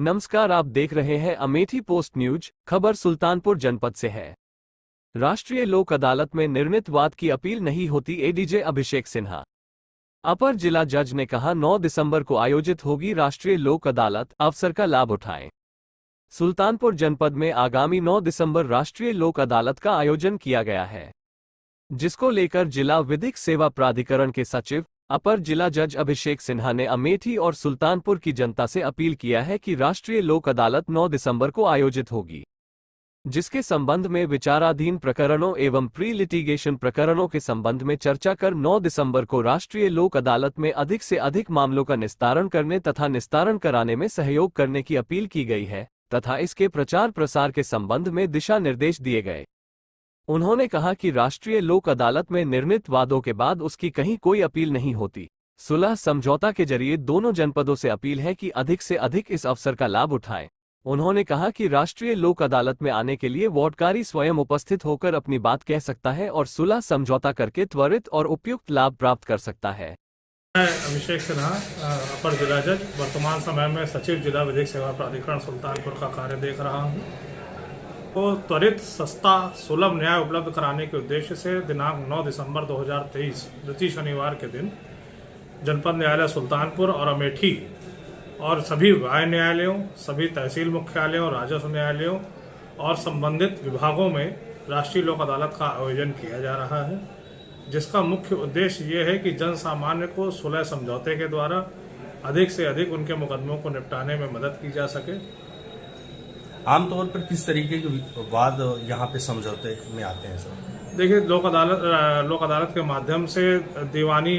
नमस्कार, आप देख रहे हैं अमेठी पोस्ट न्यूज। खबर सुल्तानपुर जनपद से है। राष्ट्रीय लोक अदालत में निर्णीत वाद की अपील नहीं होती, एडीजे अभिषेक सिन्हा। अपर जिला जज ने कहा 9 दिसंबर को आयोजित होगी राष्ट्रीय लोक अदालत, अवसर का लाभ उठाएं। सुल्तानपुर जनपद में आगामी 9 दिसंबर राष्ट्रीय लोक अदालत का आयोजन किया गया है, जिसको लेकर जिला विधिक सेवा प्राधिकरण के सचिव अपर जिला जज अभिषेक सिन्हा ने अमेठी और सुल्तानपुर की जनता से अपील किया है कि राष्ट्रीय लोक अदालत 9 दिसंबर को आयोजित होगी, जिसके संबंध में विचाराधीन प्रकरणों एवं प्री लिटिगेशन प्रकरणों के संबंध में चर्चा कर 9 दिसंबर को राष्ट्रीय लोक अदालत में अधिक से अधिक मामलों का निस्तारण करने तथा निस्तारण कराने में सहयोग करने की अपील की गई है तथा इसके प्रचार प्रसार के संबंध में दिशा निर्देश दिए गए। उन्होंने कहा कि राष्ट्रीय लोक अदालत में निर्णीत वादों के बाद उसकी कहीं कोई अपील नहीं होती। सुलह समझौता के जरिए दोनों जनपदों से अपील है कि अधिक से अधिक इस अवसर का लाभ उठाएं। उन्होंने कहा कि राष्ट्रीय लोक अदालत में आने के लिए वार्डकारी स्वयं उपस्थित होकर अपनी बात कह सकता है और सुलह समझौता करके त्वरित और उपयुक्त लाभ प्राप्त कर सकता है। मैं अभिषेक सिन्हा, अपर जिला जज, वर्तमान समय में सचिव जिला विधिक सेवा प्राधिकरण सुल्तानपुर का कार्य देख रहा हूँ। को त्वरित, सस्ता, सुलभ न्याय उपलब्ध कराने के उद्देश्य से दिनांक 9 दिसंबर 2023 प्रति शनिवार के दिन जनपद न्यायालय सुल्तानपुर और अमेठी और सभी वाय न्यायालयों, सभी तहसील मुख्यालयों, राजस्व न्यायालयों और संबंधित विभागों में राष्ट्रीय लोक अदालत का आयोजन किया जा रहा है, जिसका मुख्य उद्देश्य ये है कि जन सामान्य को सुलह समझौते के द्वारा अधिक से अधिक उनके मुकदमों को निपटाने में मदद की जा सके। आमतौर पर किस तरीके के वाद यहाँ पे समझौते में आते हैं सर? देखिए, लोक अदालत के माध्यम से दीवानी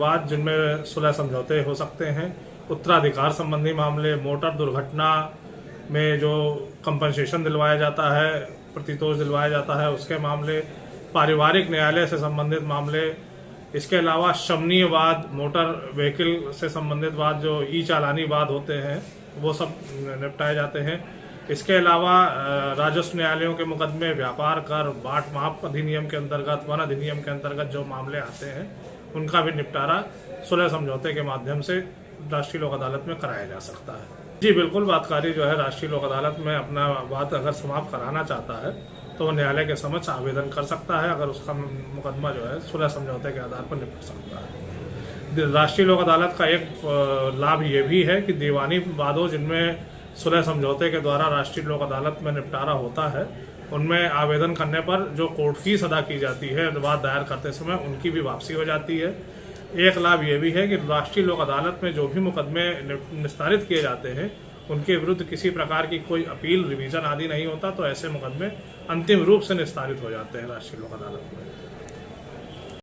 वाद जिनमें सुलह समझौते हो सकते हैं, उत्तराधिकार संबंधी मामले, मोटर दुर्घटना में जो कंपनसेशन दिलवाया जाता है, प्रतितोष दिलवाया जाता है, उसके मामले, पारिवारिक न्यायालय से संबंधित मामले, इसके अलावा शमनीय वाद, मोटर व्हीकल से संबंधित वाद, जो ई चालानी वाद होते हैं, वो सब निपटाए जाते हैं। इसके अलावा राजस्व न्यायालयों के मुकदमे, व्यापार कर, बाट माप अधिनियम के अंतर्गत, वन अधिनियम के अंतर्गत जो मामले आते हैं, उनका भी निपटारा सुलह समझौते के माध्यम से राष्ट्रीय लोक अदालत में कराया जा सकता है। जी बिल्कुल, वादकारी जो है राष्ट्रीय लोक अदालत में अपना वाद अगर समाप्त कराना चाहता है तो वो न्यायालय के समक्ष आवेदन कर सकता है, अगर उसका मुकदमा जो है सुलह समझौते के आधार पर निपट सकता है। राष्ट्रीय लोक अदालत का एक लाभ ये भी है कि दीवानी वादों जिनमें सुलह समझौते के द्वारा राष्ट्रीय लोक अदालत में निपटारा होता है, उनमें आवेदन करने पर जो कोर्ट फीस अदा की जाती है वाद दायर करते समय, उनकी भी वापसी हो जाती है। एक लाभ ये भी है कि राष्ट्रीय लोक अदालत में जो भी मुकदमे निस्तारित किए जाते हैं, उनके विरुद्ध किसी प्रकार की कोई अपील, रिवीजन आदि नहीं होता, तो ऐसे मुकदमे अंतिम रूप से निस्तारित हो जाते हैं राष्ट्रीय लोक अदालत में।